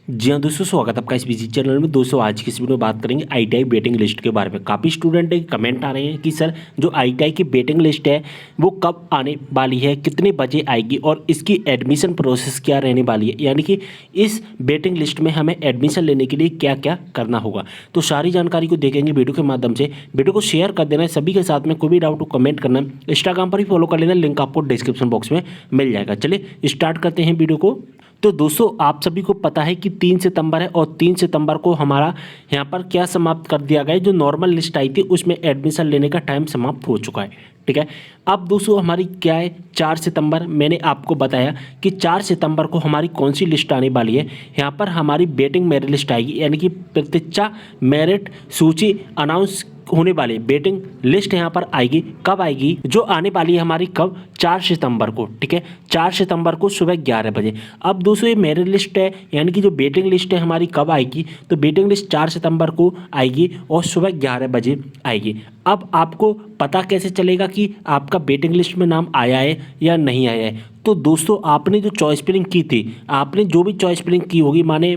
जी हाँ दोस्तों, स्वागत है आपका इस बिजी चैनल में। दोस्तों आज की इस वीडियो में बात करेंगे आईटीआई वेटिंग लिस्ट के बारे में। काफ़ी स्टूडेंट के कमेंट आ रहे हैं कि सर जो आईटीआई की वेटिंग लिस्ट है वो कब आने वाली है, कितने बजे आएगी और इसकी एडमिशन प्रोसेस क्या रहने वाली है, यानी कि इस वेटिंग लिस्ट में हमें एडमिशन लेने के लिए क्या क्या करना होगा। तो सारी जानकारी को देखेंगे वीडियो के माध्यम से। वीडियो को शेयर कर देना है सभी के साथ में, कोई भी डाउट हो कमेंट करना। इंस्टाग्राम पर भी फॉलो कर लेना, लिंक आपको डिस्क्रिप्शन बॉक्स में मिल जाएगा। चलिए स्टार्ट करते हैं वीडियो को। तो दोस्तों आप सभी को पता है कि 3 सितंबर है और 3 सितंबर को हमारा यहाँ पर क्या समाप्त कर दिया गया है, जो नॉर्मल लिस्ट आई थी उसमें एडमिशन लेने का टाइम समाप्त हो चुका है। ठीक है, अब दोस्तों हमारी क्या है 4 सितंबर, मैंने आपको बताया कि 4 सितंबर को हमारी कौन सी लिस्ट आने वाली है। यहाँ पर हमारी वेटिंग मेरिट लिस्ट आएगी, यानी कि प्रतीक्षा मेरिट सूची अनाउंस होने वाली वेटिंग लिस्ट यहाँ पर आएगी। कब आएगी? जो आने वाली है हमारी कब? 4 सितंबर को। ठीक है, 4 सितंबर को सुबह 11 बजे। अब दोस्तों ये मेरिट लिस्ट है, यानी कि जो वेटिंग लिस्ट है हमारी कब आएगी, तो वेटिंग लिस्ट 4 सितंबर को आएगी और सुबह 11 बजे आएगी। अब आपको पता कैसे चलेगा कि आपका वेटिंग लिस्ट में नाम आया है या नहीं आया है? तो दोस्तों आपने जो चॉइस फिलिंग की थी, आपने जो भी चॉइस फिलिंग की होगी, माने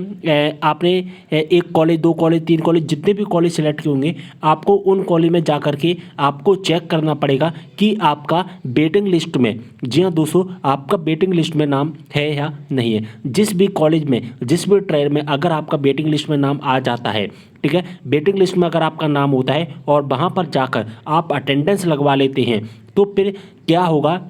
आपने 1 कॉलेज 2 कॉलेज 3 कॉलेज जितने भी कॉलेज सेलेक्ट किए होंगे, आपको उन कॉलेज में जा करके आपको चेक करना पड़ेगा कि आपका वेटिंग लिस्ट में, जी हाँ दोस्तों, आपका वेटिंग लिस्ट में नाम है या नहीं है। जिस भी कॉलेज में, जिस भी ट्रेड में अगर आपका वेटिंग लिस्ट में नाम आ जाता है, ठीक है, वेटिंग लिस्ट में अगर आपका नाम होता है और वहाँ पर जाकर आप अटेंडेंस लगवा लेते हैं, तो फिर क्या होगा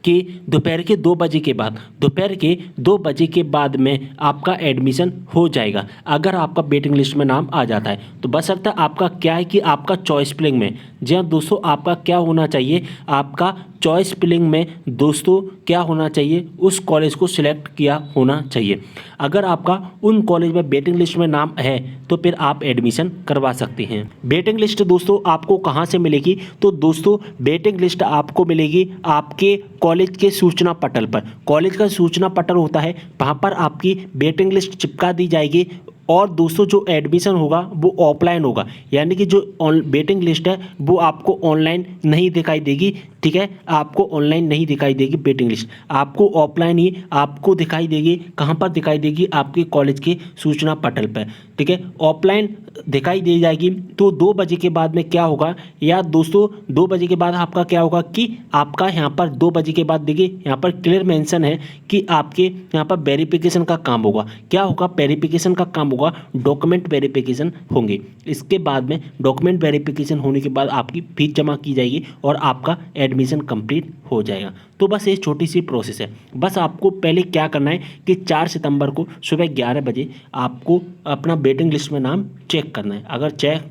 कि दोपहर के 2 बजे के बाद, दोपहर के 2 बजे के बाद में आपका एडमिशन हो जाएगा अगर आपका वेटिंग लिस्ट में नाम आ जाता है। तो बशर्ते आपका क्या है कि आपका चॉइस फिलिंग में, जी हाँ दोस्तों, आपका क्या होना चाहिए, आपका चॉइस फिलिंग में दोस्तों क्या होना चाहिए, उस कॉलेज को सिलेक्ट किया होना चाहिए। अगर आपका उन कॉलेज में वेटिंग लिस्ट में नाम है तो फिर आप एडमिशन करवा सकते हैं। वेटिंग लिस्ट दोस्तों आपको कहाँ से मिलेगी? तो दोस्तों वेटिंग लिस्ट आपको मिलेगी आपके कॉलेज के सूचना पटल पर। कॉलेज का सूचना पटल होता है, वहाँ पर आपकी वेटिंग लिस्ट चिपका दी जाएगी। और दोस्तों जो एडमिशन होगा वो ऑफलाइन होगा, यानी कि जो वेटिंग लिस्ट है वो आपको ऑनलाइन नहीं दिखाई देगी। ठीक है, आपको ऑनलाइन नहीं दिखाई देगी वेटिंग लिस्ट, आपको ऑफलाइन ही आपको दिखाई देगी। कहाँ पर दिखाई देगी? आपके कॉलेज के सूचना पटल पर। ठीक है, ऑफलाइन दिखाई दे जाएगी। तो 2 बजे के बाद में क्या होगा, या दोस्तों 2 बजे के बाद आपका क्या होगा कि आपका यहाँ पर 2 बजे के बाद देखिए यहाँ पर क्लियर मेंशन है कि आपके यहाँ पर वेरिफिकेशन का काम होगा। क्या होगा? वेरिफिकेशन का काम होगा, डॉक्यूमेंट वेरिफिकेशन होंगे। इसके बाद में डॉक्यूमेंट वेरिफिकेशन होने के बाद आपकी फीस जमा की जाएगी और आपका एडमिशन कंप्लीट हो जाएगा। तो बस ये छोटी सी प्रोसेस है। बस आपको पहले क्या करना है कि 4 सितंबर को सुबह 11 बजे आपको अपना वेटिंग लिस्ट में नाम चेक करना है।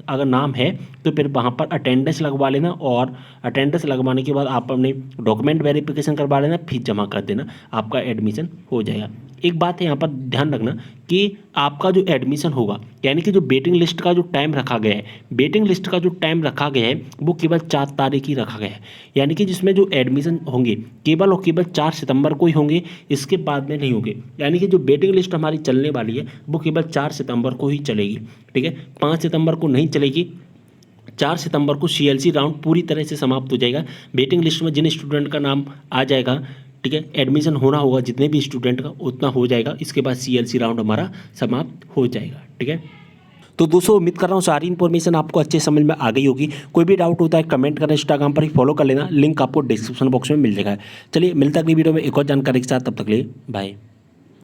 अगर नाम है तो फिर वहाँ पर अटेंडेंस लगवा लेना, और अटेंडेंस लगवाने के बाद आप अपने डॉक्यूमेंट वेरिफिकेशन करवा लेना, फीस जमा कर देना, आपका एडमिशन हो जाएगा। एक बात है यहाँ पर ध्यान रखना कि आपका जो एडमिशन होगा, यानी कि जो वेटिंग लिस्ट का जो टाइम रखा गया है, वेटिंग लिस्ट का जो टाइम रखा गया है वो केवल 4 तारीख ही रखा गया है, यानी कि जिसमें जो एडमिशन होंगे केवल और केवल 4 सितंबर को ही होंगे, इसके बाद में नहीं होंगे। यानी कि जो वेटिंग लिस्ट हमारी चलने वाली है वो केवल 4 सितंबर को ही चलेगी। ठीक है, 5 सितंबर को नहीं चलेगी। 4 सितंबर को सीएलसी राउंड पूरी तरह से समाप्त हो जाएगा। वेटिंग लिस्ट में जिन स्टूडेंट का नाम आ जाएगा, ठीक है, एडमिशन होना होगा जितने भी स्टूडेंट का उतना हो जाएगा। इसके बाद सीएलसी राउंड हमारा समाप्त हो जाएगा। ठीक है, तो दोस्तों उम्मीद कर रहा हूँ सारी इन्फॉर्मेशन आपको अच्छे समझ में आ गई होगी। कोई भी डाउट होता है कमेंट करना, इंस्टाग्राम पर ही फॉलो कर लेना, लिंक आपको डिस्क्रिप्शन बॉक्स में मिल जाएगा। चलिए मिलता है अगली वीडियो में एक और जानकारी के साथ, तब तक के लिए बाय।